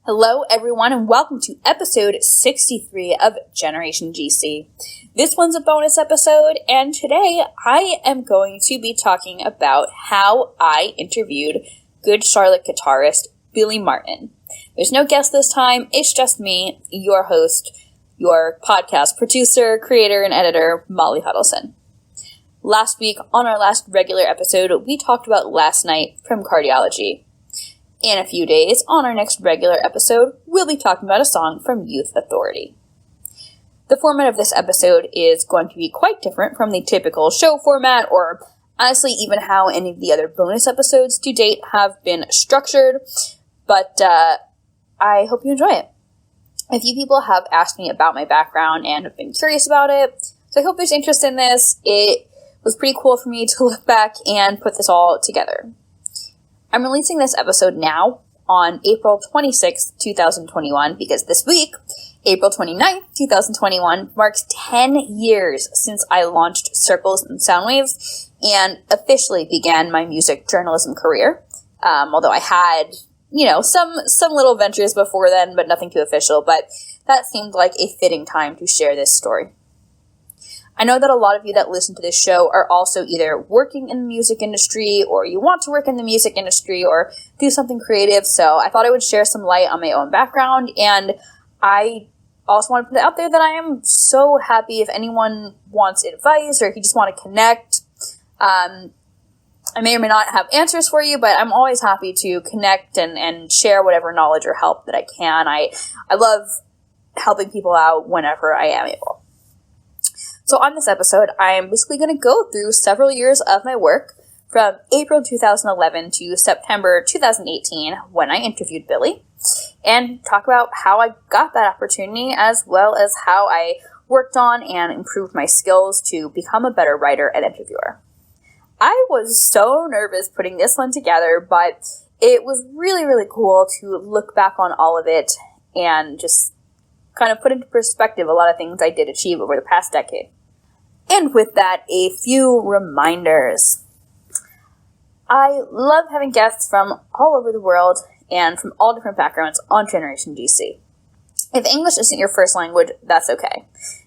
Hello, everyone, and welcome to episode 63 of Generation GC. This one's a bonus episode, and today I am going to be talking about how I interviewed good Charlotte guitarist Billy Martin. There's no guest this time, it's just me, your host, your podcast producer, creator, and editor, Molly Hudelson. Last week, on our last regular episode, we talked about Last Night from Cardiology. In a few days, on our next regular episode, we'll be talking about a song from Youth Authority. The format of this episode is going to be quite different from the typical show format, or honestly even how any of the other bonus episodes to date have been structured, but I hope you enjoy it. A few people have asked me about my background and have been curious about it, so I hope there's interest in this. It was pretty cool for me to look back and put this all together. I'm releasing this episode now on April 26th, 2021, because this week, April 29th, 2021, marks 10 years since I launched Circles and Soundwaves and officially began my music journalism career. Although I had, some little ventures before then, but nothing too official, but that seemed like a fitting time to share this story. I know that a lot of you that listen to this show are also either working in the music industry, or you want to work in the music industry, or do something creative, so I thought I would share some light on my own background, and I also want to put it out there that I am so happy if anyone wants advice, or if you just want to connect. I may or may not have answers for you, but I'm always happy to connect and share whatever knowledge or help that I can. I love helping people out whenever I am able. So on this episode, I am basically going to go through several years of my work from April 2011 to September 2018 when I interviewed Billy, and talk about how I got that opportunity as well as how I worked on and improved my skills to become a better writer and interviewer. I was so nervous putting this one together, but it was really, really cool to look back on all of it and just kind of put into perspective a lot of things I did achieve over the past decade. And with that, a few reminders. I love having guests from all over the world and from all different backgrounds on Generation GC. If English isn't your first language, that's okay.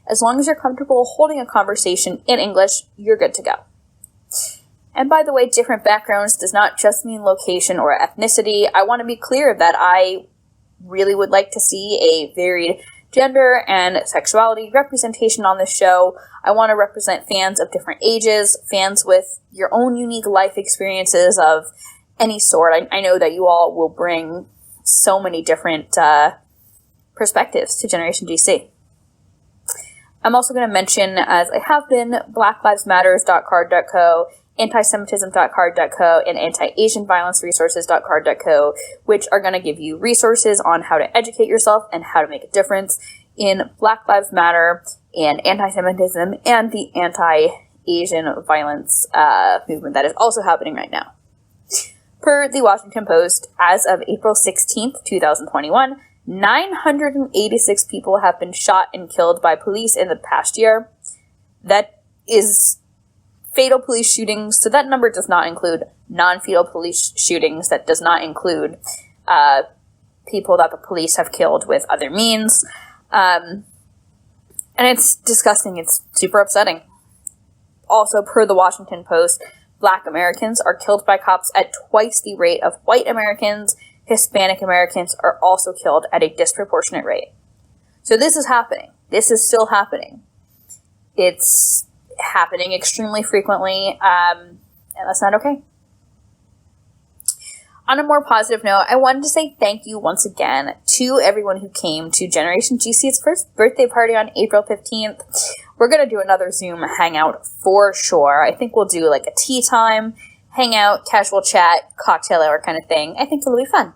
As long as you're comfortable holding a conversation in English, you're good to go. And by the way, different backgrounds does not just mean location or ethnicity. I want to be clear that I really would like to see a varied gender and sexuality representation on this show. I want to represent fans of different ages, fans with your own unique life experiences of any sort. I know that you all will bring so many different perspectives to Generation GC. I'm also going to mention, as I have been, blacklivesmatters.card.co, antisemitism.card.co, and anti-asianviolenceresources.card.co, which are going to give you resources on how to educate yourself and how to make a difference in Black Lives Matter and anti-Semitism and the anti-Asian violence movement that is also happening right now. Per the Washington Post, as of April 16th, 2021, 986 people have been shot and killed by police in the past year. That is fatal police shootings, so that number does not include non-fatal police shootings. That does not include people that the police have killed with other means. And it's disgusting. It's super upsetting. Also, per the Washington Post, Black Americans are killed by cops at twice the rate of white Americans. Hispanic Americans are also killed at a disproportionate rate. So this is happening. This is still happening. It's happening extremely frequently, and that's not okay. On a more positive note, I wanted to say thank you once again to everyone who came to Generation GC's first birthday party on April 15th. We're going to do another Zoom hangout for sure. I think we'll do like a tea time, hangout, casual chat, cocktail hour kind of thing. I think it'll be fun.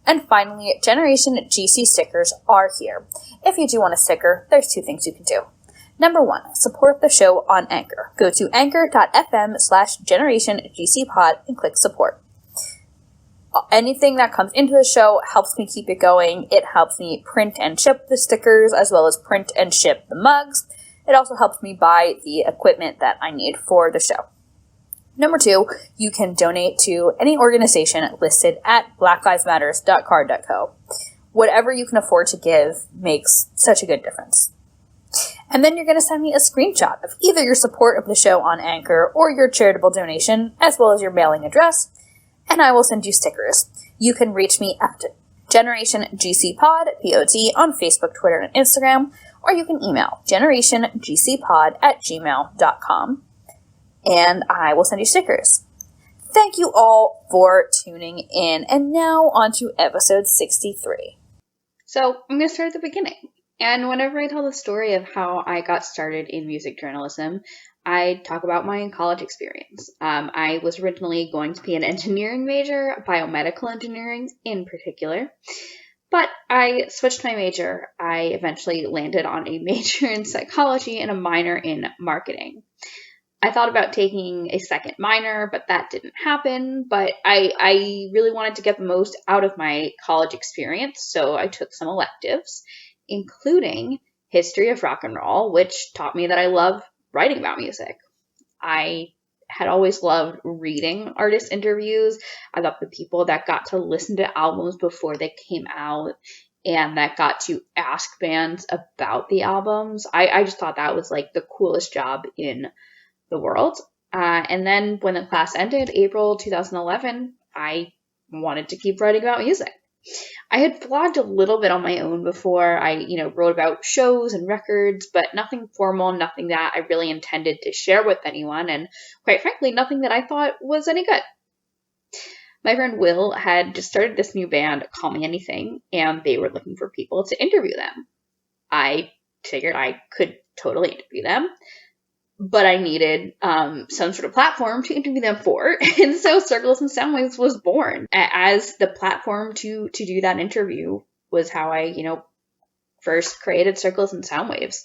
And finally, Generation GC stickers are here. If you do want a sticker, there's two things you can do. Number one, support the show on Anchor. Go to anchor.fm/GenerationGCPod and click support. Anything that comes into the show helps me keep it going. It helps me print and ship the stickers, as well as print and ship the mugs. It also helps me buy the equipment that I need for the show. Number two, you can donate to any organization listed at blacklivesmatters.card.co. Whatever you can afford to give makes such a good difference. And then you're going to send me a screenshot of either your support of the show on Anchor or your charitable donation, as well as your mailing address, and I will send you stickers. You can reach me at Generation GC Pod, P-O-D, on Facebook, Twitter, and Instagram, or you can email generationgcpod@gmail.com, and I will send you stickers. Thank you all for tuning in, and now on to episode 63. So I'm going to start at the beginning. And whenever I tell the story of how I got started in music journalism, I talk about my college experience. I was originally going to be an engineering major, biomedical engineering in particular, but I switched my major. I eventually landed on a major in psychology and a minor in marketing. I thought about taking a second minor, but that didn't happen. But I really wanted to get the most out of my college experience, so I took some electives, including history of rock and roll, which taught me that I love writing about music. I had always loved reading artist interviews. I loved the people that got to listen to albums before they came out and that got to ask bands about the albums. I just thought that was like the coolest job in the world. And then when the class ended, April 2011, I wanted to keep writing about music. I had blogged a little bit on my own before. I, wrote about shows and records, but nothing formal, nothing that I really intended to share with anyone, and quite frankly, nothing that I thought was any good. My friend Will had just started this new band, Call Me Anything, and they were looking for people to interview them. I figured I could totally interview them, but I needed some sort of platform to interview them for. And so Circles and Soundwaves was born as the platform to do that interview. Was how I, first created Circles and Soundwaves.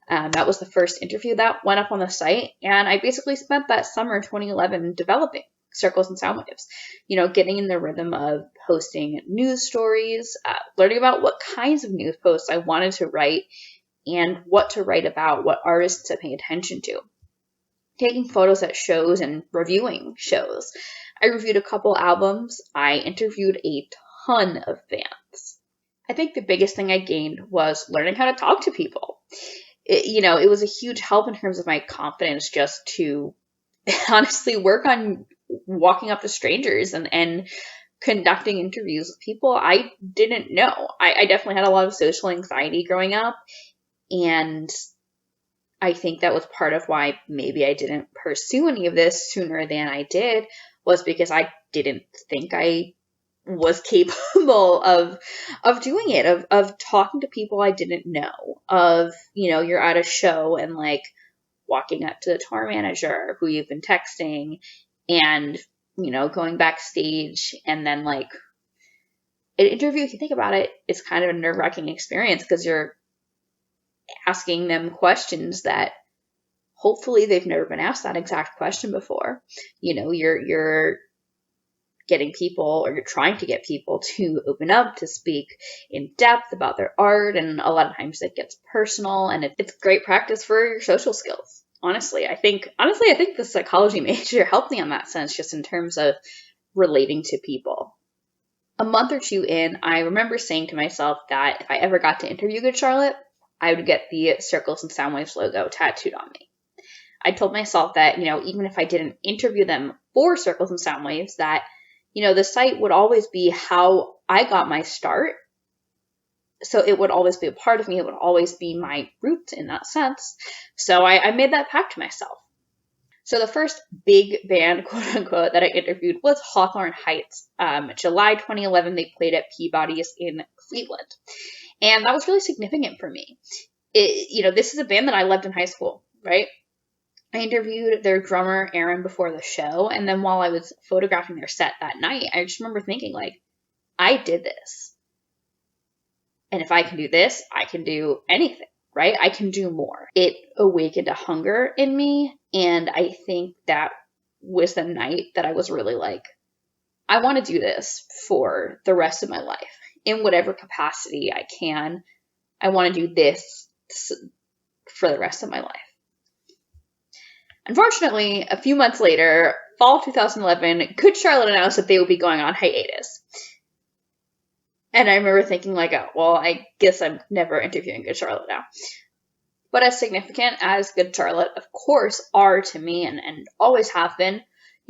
That was the first interview that went up on the site. And I basically spent that summer 2011 developing Circles and Soundwaves, getting in the rhythm of posting news stories, learning about what kinds of news posts I wanted to write, and what to write about, what artists to pay attention to. Taking photos at shows and reviewing shows. I reviewed a couple albums. I interviewed a ton of bands. I think the biggest thing I gained was learning how to talk to people. It was a huge help in terms of my confidence just to honestly work on walking up to strangers and conducting interviews with people I didn't know. I definitely had a lot of social anxiety growing up. And I think that was part of why maybe I didn't pursue any of this sooner than I did, was because I didn't think I was capable of doing it, of talking to people I didn't know, of, you're at a show and like walking up to the tour manager who you've been texting and, going backstage, and then like an interview, if you think about it, it's kind of a nerve-wracking experience because you're asking them questions that hopefully they've never been asked that exact question before. You're getting people, or you're trying to get people to open up, to speak in depth about their art, and a lot of times it gets personal, and it's great practice for your social skills. Honestly, I think the psychology major helped me on that sense, just in terms of relating to people. A month or two in, I remember saying to myself that if I ever got to interview Good Charlotte, I would get the Circles and Soundwaves logo tattooed on me. I told myself that, even if I didn't interview them for Circles and Soundwaves, that, the site would always be how I got my start. So it would always be a part of me. It would always be my roots in that sense. So I made that pact to myself. So the first big band, quote unquote, that I interviewed was Hawthorne Heights. July 2011, they played at Peabody's in Cleveland. And that was really significant for me. This is a band that I loved in high school, right? I interviewed their drummer, Aaron, before the show. And then while I was photographing their set that night, I just remember thinking, like, I did this. And if I can do this, I can do anything, right? I can do more. It awakened a hunger in me. And I think that was the night that I was really like, I want to do this for the rest of my life. In whatever capacity I can, I want to do this for the rest of my life. Unfortunately, a few months later, fall 2011, Good Charlotte announced that they would be going on hiatus. And I remember thinking like, oh, well, I guess I'm never interviewing Good Charlotte now. But as significant as Good Charlotte, of course, are to me and always have been,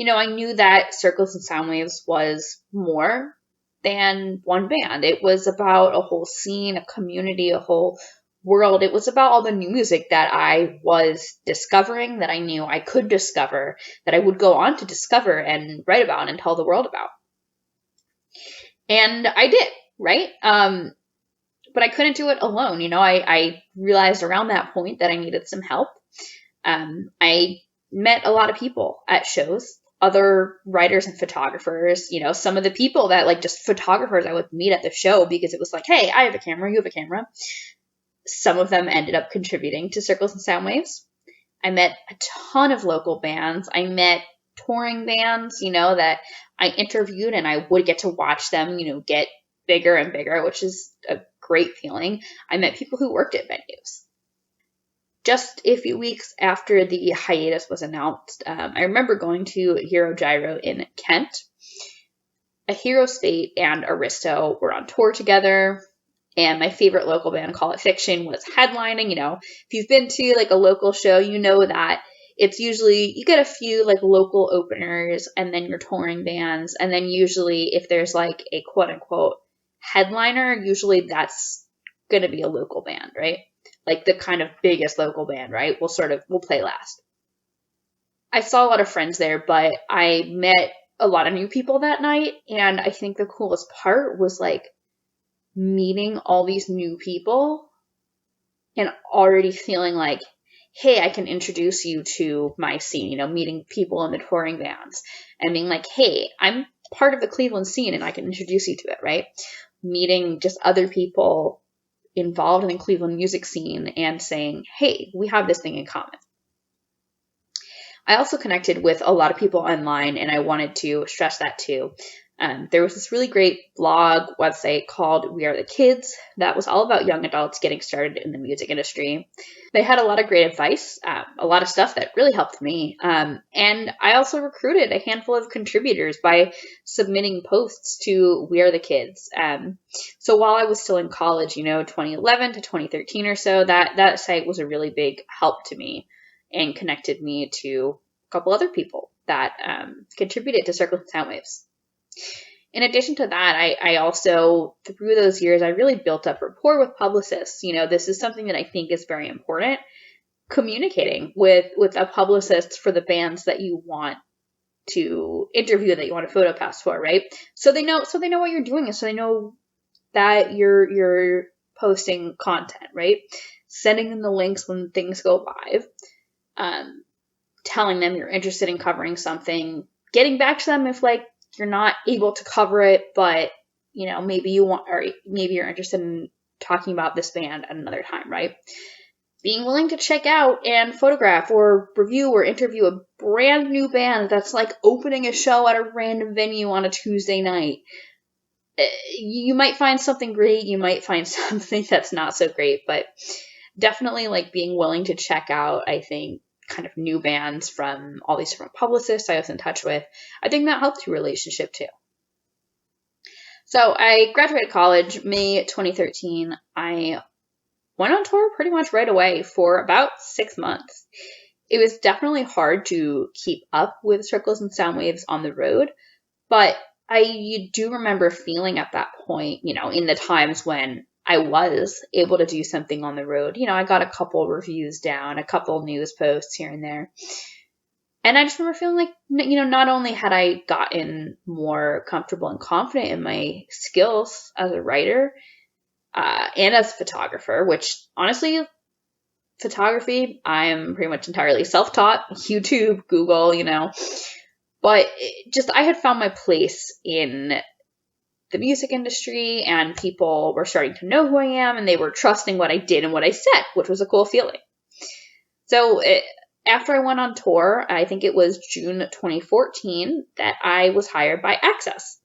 I knew that Circles and Soundwaves was more than one band. It was about a whole scene, a community, a whole world. It was about all the new music that I was discovering, that I knew I could discover, that I would go on to discover and write about and tell the world about. And I did, right? But I couldn't do it alone. I realized around that point that I needed some help. I met a lot of people at shows, other writers and photographers, some of the people that like just photographers I would meet at the show because it was like, hey, I have a camera, you have a camera. Some of them ended up contributing to Circles and Soundwaves. I met a ton of local bands. I met touring bands, that I interviewed, and I would get to watch them, get bigger and bigger, which is a great feeling. I met people who worked at venues. Just a few weeks after the hiatus was announced, I remember going to Hero Gyro in Kent. A Hero State and Aristo were on tour together, and my favorite local band, Call It Fiction, was headlining. If you've been to like a local show, you know that it's usually, you get a few like local openers and then your touring bands. And then usually if there's like a quote unquote headliner, usually that's going to be a local band, right? Like the kind of biggest local band, right? We'll play last. I saw a lot of friends there, but I met a lot of new people that night. And I think the coolest part was like meeting all these new people and already feeling like, hey, I can introduce you to my scene, meeting people in the touring bands and being like, hey, I'm part of the Cleveland scene and I can introduce you to it, right? Meeting just other people involved in the Cleveland music scene and saying, hey, we have this thing in common. I also connected with a lot of people online, and I wanted to stress that too. There was this really great blog website called We Are the Kids that was all about young adults getting started in the music industry. They had a lot of great advice, a lot of stuff that really helped me. And I also recruited a handful of contributors by submitting posts to We Are the Kids. So while I was still in college, 2011 to 2013 or so, that site was a really big help to me and connected me to a couple other people that contributed to Circles and Soundwaves. In addition to that, I also, through those years, I really built up rapport with publicists. This is something that I think is very important. Communicating with a publicist for the bands that you want to interview, that you want a photo pass for, right? So they know what you're doing, and so they know that you're posting content, right? Sending them the links when things go live, telling them you're interested in covering something, getting back to them if like you're not able to cover it, but maybe you want, or maybe you're interested in talking about this band at another time, right? Being willing to check out and photograph or review or interview a brand new band that's like opening a show at a random venue on a Tuesday night. You might find something great, you might find something that's not so great, but definitely like being willing to check out, I think, kind of new bands from all these different publicists I was in touch with. I think that helped your relationship too. So I graduated college, May 2013. I went on tour pretty much right away for about 6 months. It was definitely hard to keep up with Circles and Soundwaves on the road, but you do remember feeling at that point, in the times when I was able to do something on the road. I got a couple reviews down, a couple news posts here and there. And I just remember feeling like, not only had I gotten more comfortable and confident in my skills as a writer and as a photographer, which honestly, photography, I'm pretty much entirely self-taught, YouTube, Google, but I had found my place in the music industry, and people were starting to know who I am, and they were trusting what I did and what I said, which was a cool feeling. So after I went on tour, I think it was June 2014, that I was hired by Access.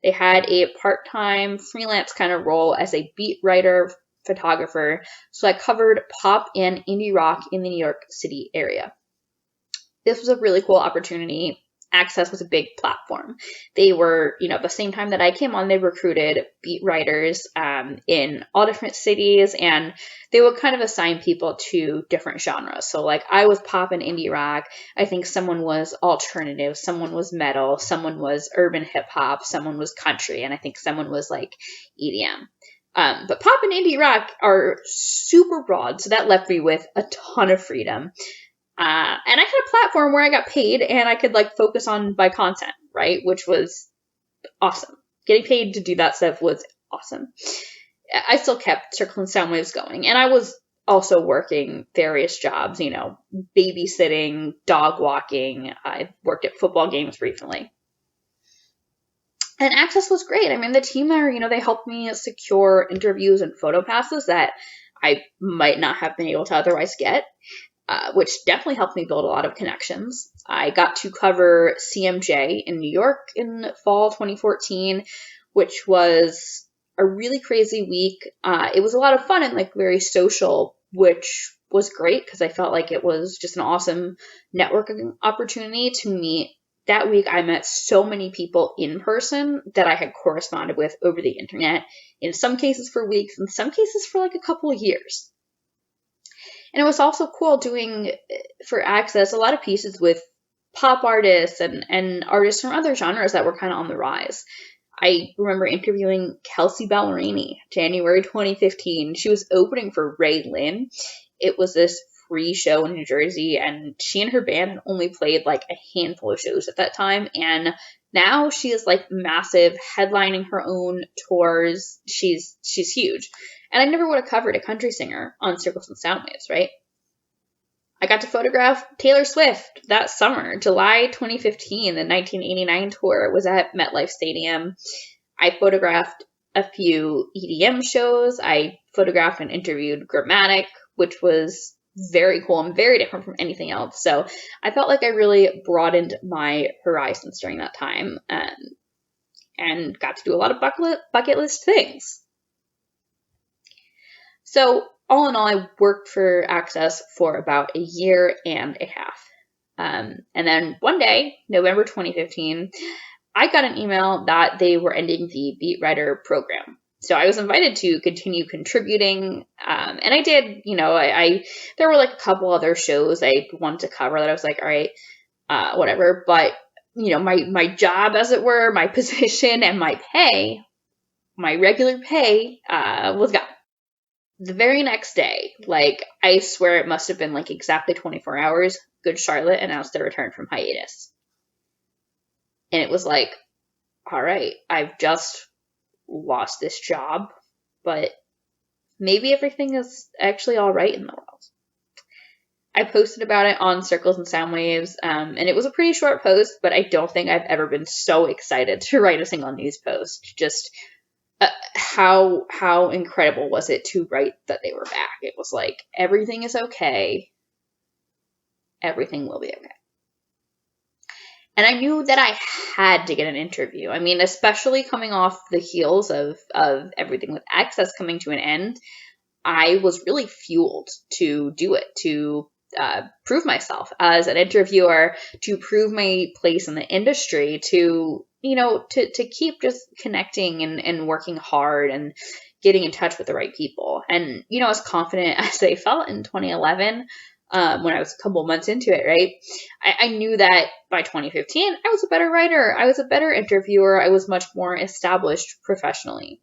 They had a part-time freelance kind of role as a beat writer, photographer, so I covered pop and indie rock in the New York City area. This was a really cool opportunity. Access was a big platform. They were, the same time that I came on, they recruited beat writers in all different cities, and they would kind of assign people to different genres. So like I was pop and indie rock. I think someone was alternative, someone was metal, someone was urban hip hop, someone was country, and I think someone was like EDM. But pop and indie rock are super broad, so that left me with a ton of freedom. And I had a platform where I got paid and I could like focus on my content, right? Which was awesome. Getting paid to do that stuff was awesome. I still kept Circle and Sound Waves going. And I was also working various jobs, babysitting, dog walking. I worked at football games briefly. And Access was great. I mean, the team there, they helped me secure interviews and photo passes that I might not have been able to otherwise get. Which definitely helped me build a lot of connections. I got to cover CMJ in New York in fall 2014, which was a really crazy week. It was a lot of fun and like very social, which was great because I felt like it was just an awesome networking opportunity to meet. That week, I met so many people in person that I had corresponded with over the internet, in some cases for weeks, in some cases for like a couple of years. And it was also cool doing, for Access, a lot of pieces with pop artists and artists from other genres that were kind of on the rise. I remember interviewing Kelsey Ballerini, January 2015. She was opening for Ray Lynn. It was this free show in New Jersey, and she and her band had only played like a handful of shows at that time. And now she is like massive, headlining her own tours. She's huge. And I never would have covered a country singer on Circles and Sound Waves, right? I got to photograph Taylor Swift that summer, July 2015. The 1989 tour was at MetLife Stadium. I photographed a few EDM shows. I photographed and interviewed Grammatic, which was very cool and very different from anything else. So I felt like I really broadened my horizons during that time and got to do a lot of bucket list things. So all in all, I worked for Access for about a year and a half. And then one day, November 2015, I got an email that they were ending the Beat Writer program. So I was invited to continue contributing, and I did. There were like a couple other shows I wanted to cover that I was like, all right, whatever. But my job, as it were, my position and my pay, my regular pay, was gone. The very next day, like I swear it must have been like exactly 24 hours, Good Charlotte announced their return from hiatus. And it was like, all right, I've just lost this job, but maybe everything is actually all right in the world. I posted about it on Circles and Sound Waves, and it was a pretty short post, but I don't think I've ever been so excited to write a single news post. Just how incredible was it to write that they were back? It was like, everything is okay. Everything will be okay. And I knew that I had to get an interview. I mean, especially coming off the heels of everything with Access coming to an end, I was really fueled to do it, to prove myself as an interviewer, to prove my place in the industry, to keep just connecting and working hard and getting in touch with the right people. And, as confident as I felt in 2011, when I was a couple months into it, right? I knew that by 2015, I was a better writer. I was a better interviewer. I was much more established professionally.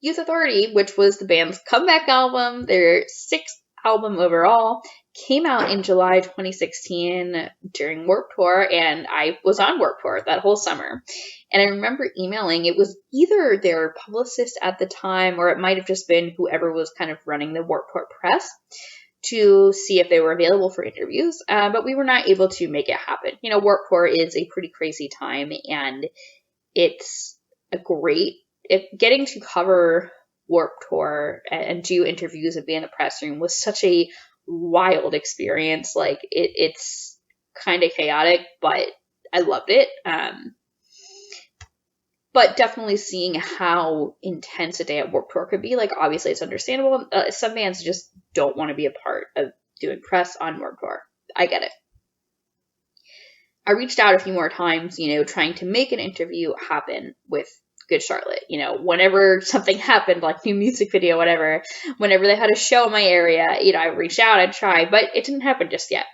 Youth Authority, which was the band's comeback album, their 6th album overall, came out in July 2016 during Warped Tour, and I was on Warped Tour that whole summer. And I remember emailing, it was either their publicist at the time, or it might have just been whoever was kind of running the Warped Tour press, to see if they were available for interviews, but we were not able to make it happen. Warped Tour is a pretty crazy time, and it's getting to cover Warped Tour and do interviews and be in the press room was such a wild experience. Like it's kind of chaotic, but I loved it. But definitely seeing how intense a day at Warped Tour could be, like obviously it's understandable. Some bands just don't want to be a part of doing press on Warped Tour. I get it. I reached out a few more times, trying to make an interview happen with Good Charlotte. Whenever something happened, like new music video, whatever, whenever they had a show in my area, I reached out, I'd try, but it didn't happen just yet.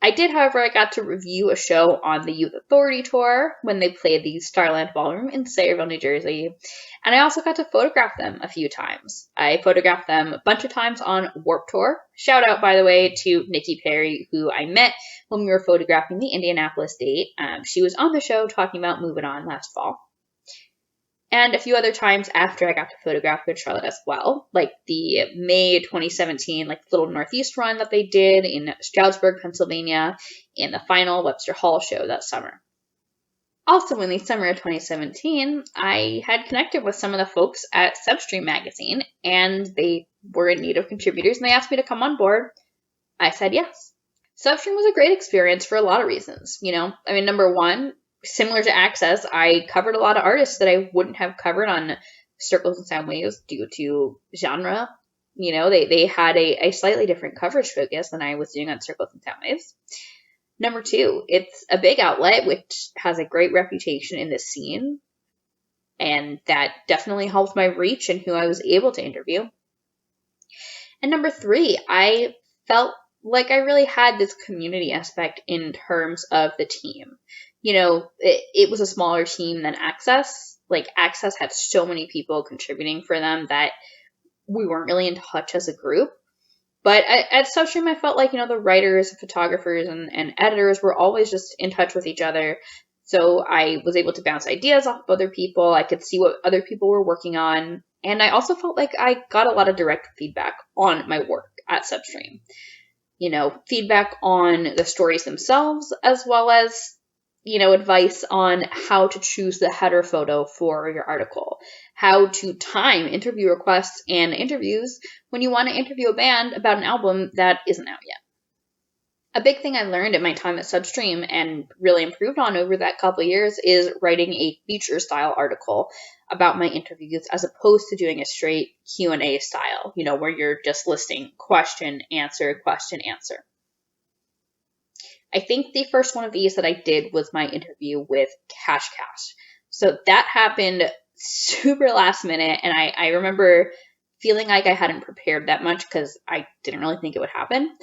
I did, however, I got to review a show on the Youth Authority Tour when they played the Starland Ballroom in Sayreville, New Jersey. And I also got to photograph them a few times. I photographed them a bunch of times on Warped Tour. Shout out, by the way, to Nikki Perry, who I met when we were photographing the Indianapolis date. She was on the show talking about moving on last fall. And a few other times after I got to photograph Good Charlotte as well, like the May 2017, little Northeast run that they did in Stroudsburg, Pennsylvania, and the final Webster Hall show that summer. Also in the summer of 2017, I had connected with some of the folks at Substream magazine, and they were in need of contributors, and they asked me to come on board. I said yes. Substream was a great experience for a lot of reasons. Number one, similar to Access, I covered a lot of artists that I wouldn't have covered on Circles and Sound Waves due to genre. They had a slightly different coverage focus than I was doing on Circles and Sound Waves. Number two, it's a big outlet which has a great reputation in this scene, and that definitely helped my reach and who I was able to interview. And number three, I felt like I really had this community aspect in terms of the team. It was a smaller team than Access. Access had so many people contributing for them that we weren't really in touch as a group. But at Substream, I felt like, the writers, photographers, and editors were always just in touch with each other. So I was able to bounce ideas off of other people. I could see what other people were working on. And I also felt like I got a lot of direct feedback on my work at Substream. Feedback on the stories themselves, as well as advice on how to choose the header photo for your article, how to time interview requests and interviews when you want to interview a band about an album that isn't out yet. A big thing I learned at my time at Substream and really improved on over that couple of years is writing a feature style article about my interviews as opposed to doing a straight Q&A style, where you're just listing question, answer, question, answer. I think the first one of these that I did was my interview with Cash Cash. So that happened super last minute, and I remember feeling like I hadn't prepared that much because I didn't really think it would happen.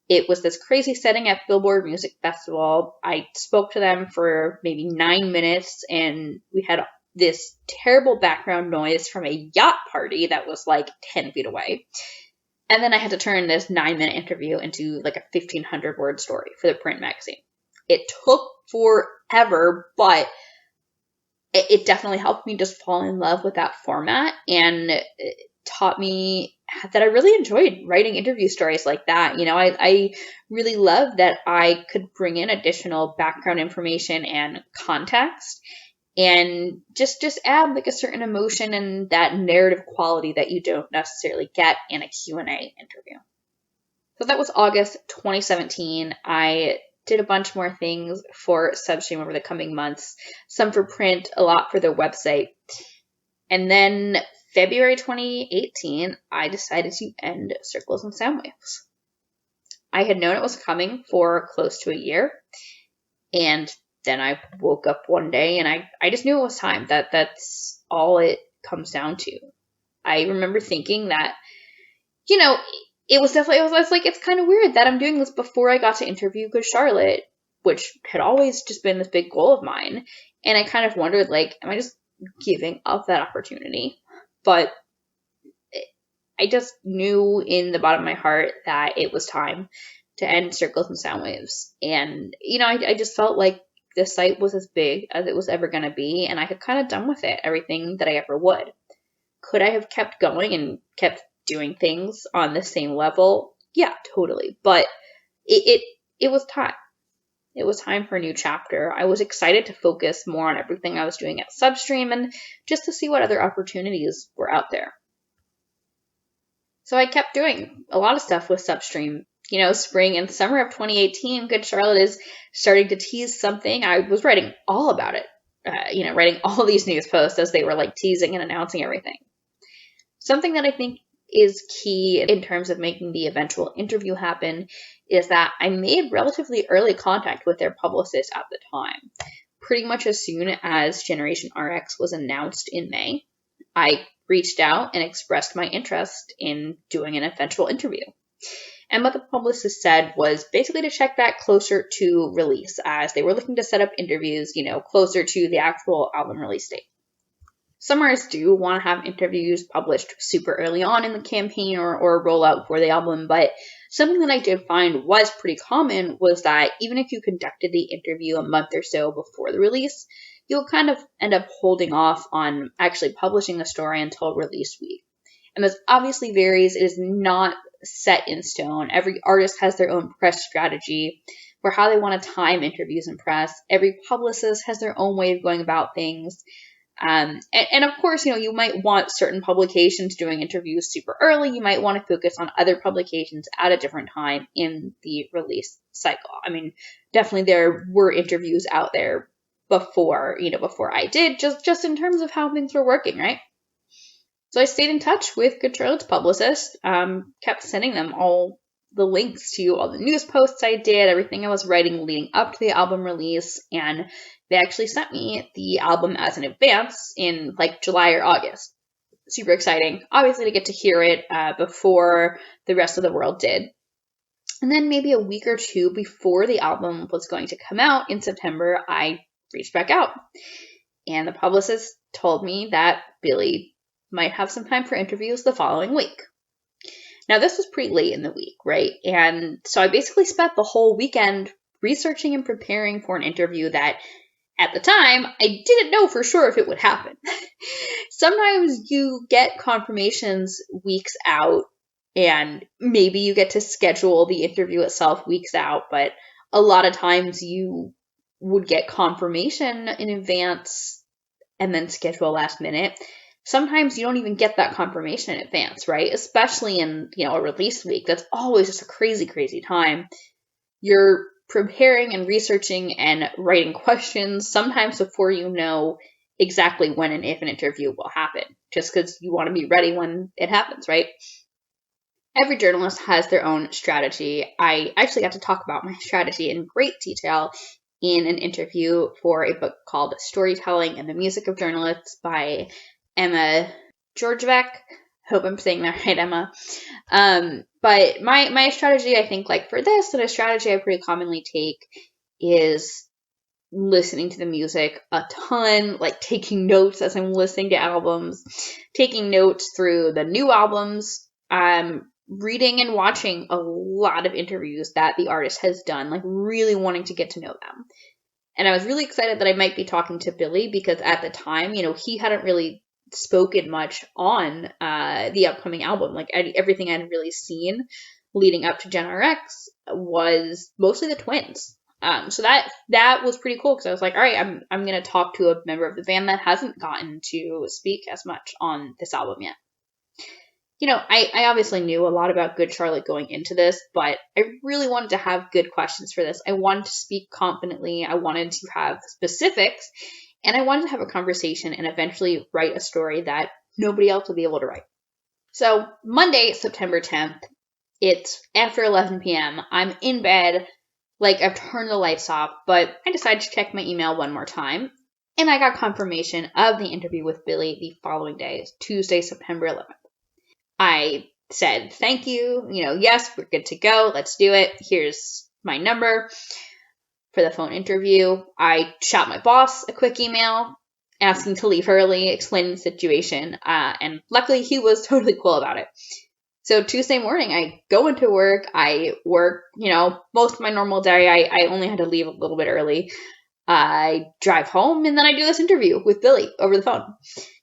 It was this crazy setting at Billboard Music Festival. I spoke to them for maybe 9 minutes, and we had this terrible background noise from a yacht party that was 10 feet away. And then I had to turn this 9-minute interview into a 1,500 word story for the print magazine. It took forever, but it definitely helped me just fall in love with that format, and it taught me that I really enjoyed writing interview stories like that. I really loved that I could bring in additional background information and context and just add a certain emotion and that narrative quality that you don't necessarily get in a Q&A interview. So that was August 2017. I did a bunch more things for Substream over the coming months, some for print, a lot for their website. And then February 2018, I decided to end Circles and Sound Waves. I had known it was coming for close to a year, and then I woke up one day and I just knew it was time. That's all it comes down to. I remember thinking that, it was it's kind of weird that I'm doing this before I got to interview Good Charlotte, which had always just been this big goal of mine. And I kind of wondered, am I just giving up that opportunity? But I just knew in the bottom of my heart that it was time to end Circles and Sound Waves. And, I just felt like the site was as big as it was ever going to be, and I had kind of done with it everything that I ever would. Could I have kept going and kept doing things on the same level? Yeah, totally. But it was time. It was time for a new chapter. I was excited to focus more on everything I was doing at Substream and just to see what other opportunities were out there. So I kept doing a lot of stuff with Substream. Spring and summer of 2018, Good Charlotte is starting to tease something. I was writing all about it, writing all these news posts as they were teasing and announcing everything. Something that I think is key in terms of making the eventual interview happen is that I made relatively early contact with their publicist at the time. Pretty much as soon as Generation RX was announced in May, I reached out and expressed my interest in doing an eventual interview. And what the publicist said was basically to check that closer to release, as they were looking to set up interviews, closer to the actual album release date. Some artists do want to have interviews published super early on in the campaign or rollout for the album, but something that I did find was pretty common was that even if you conducted the interview a month or so before the release, you'll kind of end up holding off on actually publishing the story until release week. And this obviously varies. It is not set in stone. Every artist has their own press strategy for how they want to time interviews and press. Every publicist has their own way of going about things. And of course, you might want certain publications doing interviews super early. You might want to focus on other publications at a different time in the release cycle. I mean, definitely there were interviews out there before I did, just in terms of how things were working, right? So I stayed in touch with Good Charlotte's publicist, kept sending them all the links to all the news posts I did, everything I was writing leading up to the album release, and they actually sent me the album as an advance in July or August. Super exciting, obviously, to get to hear it before the rest of the world did. And then maybe a week or two before the album was going to come out in September, I reached back out. And the publicist told me that Billy might have some time for interviews the following week. Now, this was pretty late in the week, right? And so I basically spent the whole weekend researching and preparing for an interview that, at the time, I didn't know for sure if it would happen. Sometimes you get confirmations weeks out, and maybe you get to schedule the interview itself weeks out, but a lot of times you would get confirmation in advance and then schedule last minute. Sometimes you don't even get that confirmation in advance, right? Especially in, a release week. That's always just a crazy, crazy time. You're preparing and researching and writing questions sometimes before you know exactly when and if an interview will happen, just because you want to be ready when it happens, right? Every journalist has their own strategy. I actually got to talk about my strategy in great detail in an interview for a book called Storytelling and the Music of Journalists by Emma Georgievec. Hope I'm saying that right, Emma. But my strategy, I think, for this, and a strategy I pretty commonly take, is listening to the music a ton, taking notes as I'm listening to albums, taking notes through the new albums, reading and watching a lot of interviews that the artist has done, really wanting to get to know them. And I was really excited that I might be talking to Billy, because at the time, he hadn't really spoken much on the upcoming album. Everything I'd really seen leading up to Gen RX was mostly the twins. So that was pretty cool, because I was like, all right, I'm going to talk to a member of the band that hasn't gotten to speak as much on this album yet. I obviously knew a lot about Good Charlotte going into this, but I really wanted to have good questions for this. I wanted to speak confidently. I wanted to have specifics, and I wanted to have a conversation and eventually write a story that nobody else would be able to write. So Monday, September 10th, it's after 11 p.m. I'm in bed, I've turned the lights off, but I decided to check my email one more time, and I got confirmation of the interview with Billy the following day, Tuesday, September 11th. I said, thank you, yes, we're good to go, let's do it, here's my number for the phone interview. I shot my boss a quick email asking to leave early, explaining the situation, and luckily he was totally cool about it. So Tuesday morning, I go into work, I work, most of my normal day. I only had to leave a little bit early. I drive home, and then I do this interview with Billy over the phone.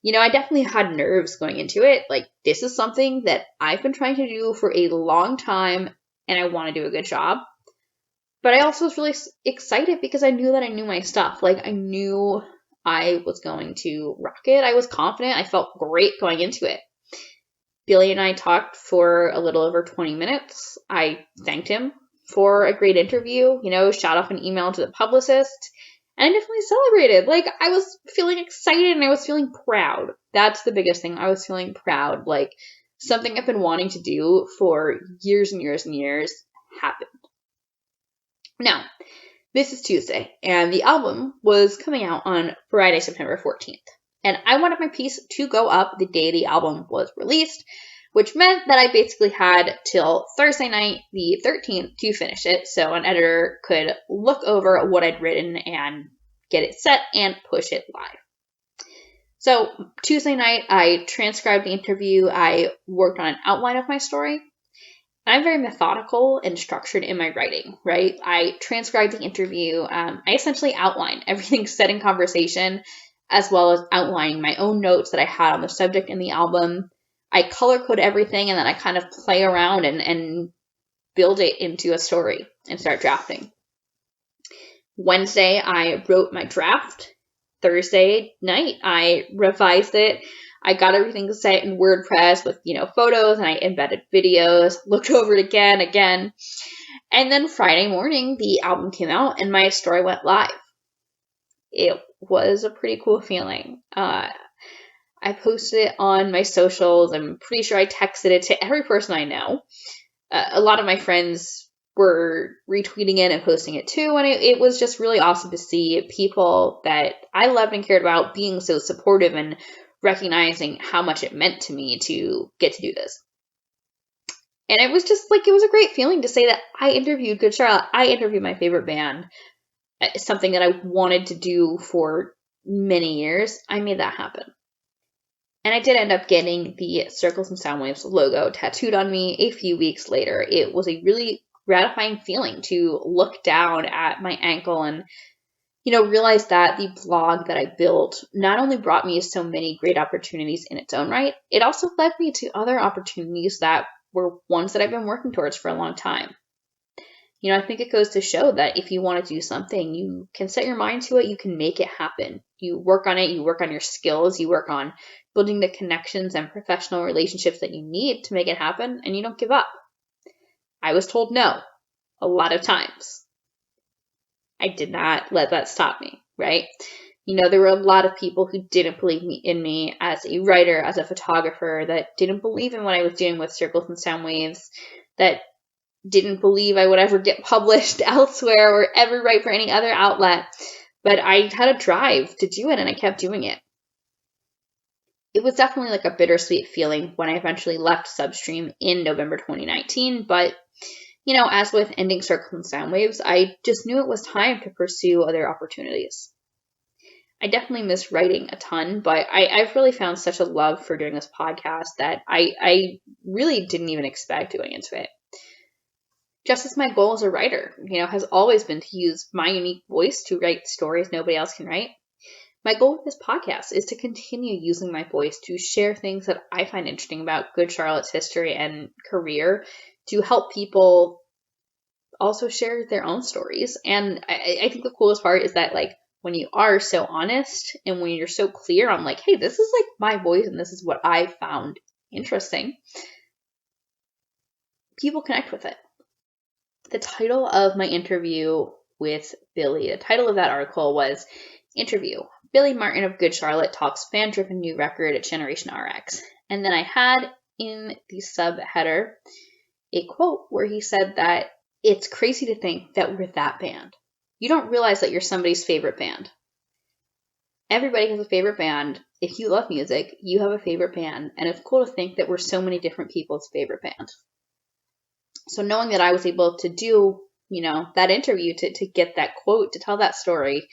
I definitely had nerves going into it. This is something that I've been trying to do for a long time, and I want to do a good job. But I also was really excited because I knew that I knew my stuff. I knew I was going to rock it. I was confident. I felt great going into it. Billy and I talked for a little over 20 minutes. I thanked him for a great interview, shot off an email to the publicist, and I definitely celebrated. I was feeling excited and I was feeling proud. That's the biggest thing. I was feeling proud. Something I've been wanting to do for years and years and years happened. Now, this is Tuesday, and the album was coming out on Friday, September 14th. And I wanted my piece to go up the day the album was released, which meant that I basically had till Thursday night, the 13th, to finish it, so an editor could look over what I'd written and get it set and push it live. So Tuesday night, I transcribed the interview. I worked on an outline of my story. I'm very methodical and structured in my writing, right? I transcribed the interview. I essentially outlined everything said in conversation, as well as outlining my own notes that I had on the subject in the album. I color code everything, and then I kind of play around and build it into a story and start drafting. Wednesday, I wrote my draft. Thursday night, I revised it. I got everything set in WordPress with, photos, and I embedded videos, looked over it again. And then Friday morning, the album came out and my story went live. It was a pretty cool feeling. I posted it on my socials. I'm pretty sure I texted it to every person I know. A lot of my friends were retweeting it and posting it too, and it was just really awesome to see people that I loved and cared about being so supportive and recognizing how much it meant to me to get to do this. And it was just it was a great feeling to say that I interviewed Good Charlotte. I interviewed my favorite band. Something that I wanted to do for many years. I made that happen. And I did end up getting the Circles and Sound Waves logo tattooed on me a few weeks later. It was a really gratifying feeling to look down at my ankle and, realize that the blog that I built not only brought me so many great opportunities in its own right, it also led me to other opportunities that were ones that I've been working towards for a long time. I think it goes to show that if you want to do something, you can set your mind to it, you can make it happen. You work on it, you work on your skills, you work on building the connections and professional relationships that you need to make it happen, and you don't give up. I was told no a lot of times. I did not let that stop me, right? There were a lot of people who didn't believe in me as a writer, as a photographer, that didn't believe in what I was doing with Circles and Sound Waves, that didn't believe I would ever get published elsewhere or ever write for any other outlet. But I had a drive to do it, and I kept doing it. It was definitely a bittersweet feeling when I eventually left Substream in November 2019, but as with ending Circles and Sound Waves, I just knew it was time to pursue other opportunities. I definitely miss writing a ton, but I've really found such a love for doing this podcast that I really didn't even expect going into it. Just as my goal as a writer, has always been to use my unique voice to write stories nobody else can write. My goal with this podcast is to continue using my voice to share things that I find interesting about Good Charlotte's history and career, to help people also share their own stories. And I think the coolest part is that when you are so honest and when you're so clear on hey, this is my voice and this is what I found interesting, people connect with it. The title of my interview with Billy, the title of that article was Interview. Billy Martin of Good Charlotte talks fan-driven new record at Generation RX. And then I had in the subheader a quote where he said that it's crazy to think that we're that band. You don't realize that you're somebody's favorite band. Everybody has a favorite band. If you love music, you have a favorite band. And it's cool to think that we're so many different people's favorite band. So knowing that I was able to do, that interview, to get that quote, to tell that story,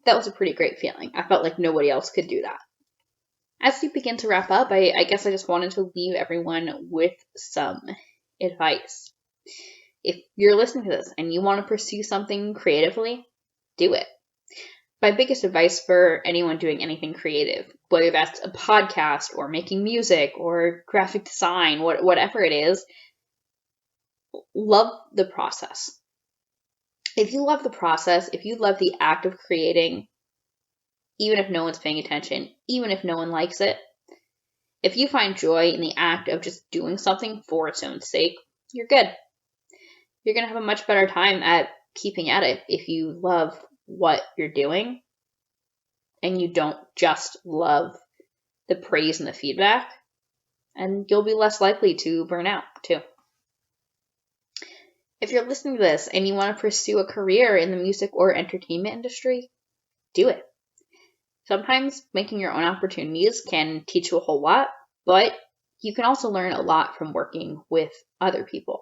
that was a pretty great feeling. I felt like nobody else could do that. As we begin to wrap up, I guess I just wanted to leave everyone with some advice. If you're listening to this and you want to pursue something creatively, do it. My biggest advice for anyone doing anything creative, whether that's a podcast or making music or graphic design, whatever it is, love the process. If you love the process, if you love the act of creating, even if no one's paying attention, even if no one likes it, if you find joy in the act of just doing something for its own sake, you're good. You're going to have a much better time at keeping at it if you love what you're doing and you don't just love the praise and the feedback, and you'll be less likely to burn out too. If you're listening to this and you want to pursue a career in the music or entertainment industry, do it. Sometimes making your own opportunities can teach you a whole lot, but you can also learn a lot from working with other people.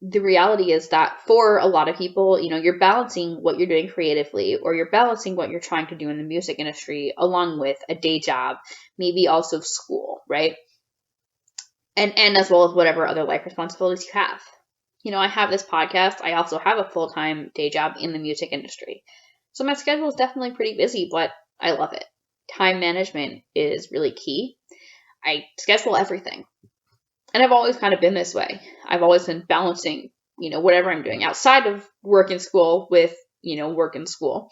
The reality is that for a lot of people, you're balancing what you're doing creatively, or you're balancing what you're trying to do in the music industry along with a day job, maybe also school, right? And as well as whatever other life responsibilities you have. I have this podcast. I also have a full-time day job in the music industry. So my schedule is definitely pretty busy, but I love it. Time management is really key. I schedule everything. And I've always kind of been this way. I've always been balancing, whatever I'm doing outside of work and school with, work and school.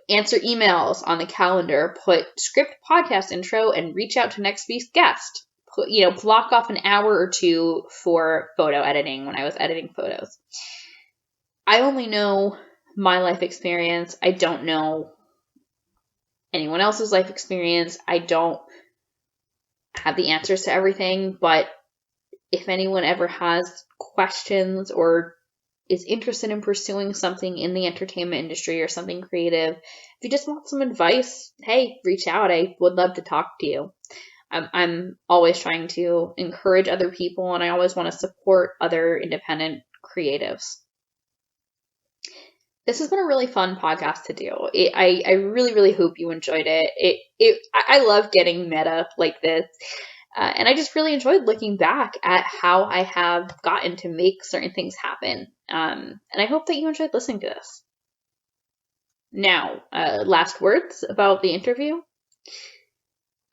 Answer emails on the calendar, put script podcast intro, and reach out to next week's guest. Block off an hour or two for photo editing when I was editing photos. I only know my life experience. I don't know anyone else's life experience. I don't have the answers to everything, but if anyone ever has questions or is interested in pursuing something in the entertainment industry or something creative, if you just want some advice, hey, reach out. I would love to talk to you. I'm always trying to encourage other people, and I always want to support other independent creatives. This has been a really fun podcast to do. I really, really hope you enjoyed it. I love getting meta like this. And I just really enjoyed looking back at how I have gotten to make certain things happen. And I hope that you enjoyed listening to this. Now, last words about the interview.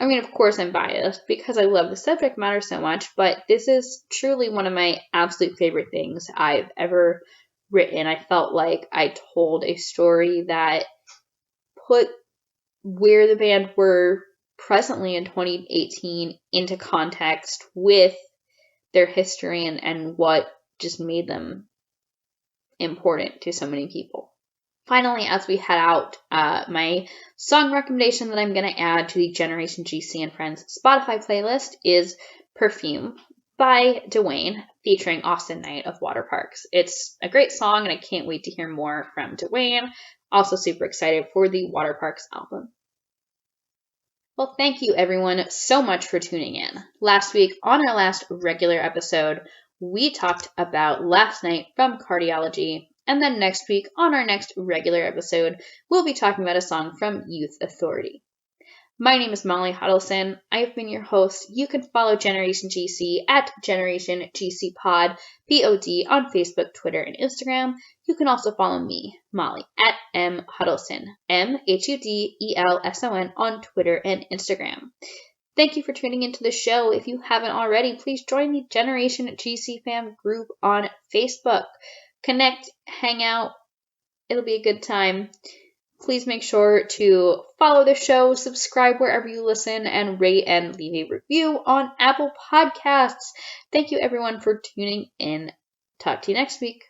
I mean, of course I'm biased because I love the subject matter so much, but this is truly one of my absolute favorite things I've ever written. I felt like I told a story that put where the band were presently in 2018 into context with their history and what just made them important to so many people. Finally, as we head out, my song recommendation that I'm going to add to the Generation GC and Friends Spotify playlist is Perfume by Dwayne, featuring Austin Knight of Waterparks. It's a great song, and I can't wait to hear more from Dwayne. Also super excited for the Waterparks album. Well, thank you everyone so much for tuning in. Last week, on our last regular episode, we talked about Last Night from Cardiology, and then next week, on our next regular episode, we'll be talking about a song from Youth Authority. My name is Molly Hudelson. I have been your host. You can follow Generation GC at Generation GC Pod, POD, on Facebook, Twitter, and Instagram. You can also follow me, Molly, at M Hudelson, MHUDELSON, on Twitter and Instagram. Thank you for tuning into the show. If you haven't already, please join the Generation GC fam group on Facebook. Connect, hang out. It'll be a good time. Please make sure to follow the show, subscribe wherever you listen, and rate and leave a review on Apple Podcasts. Thank you everyone for tuning in. Talk to you next week.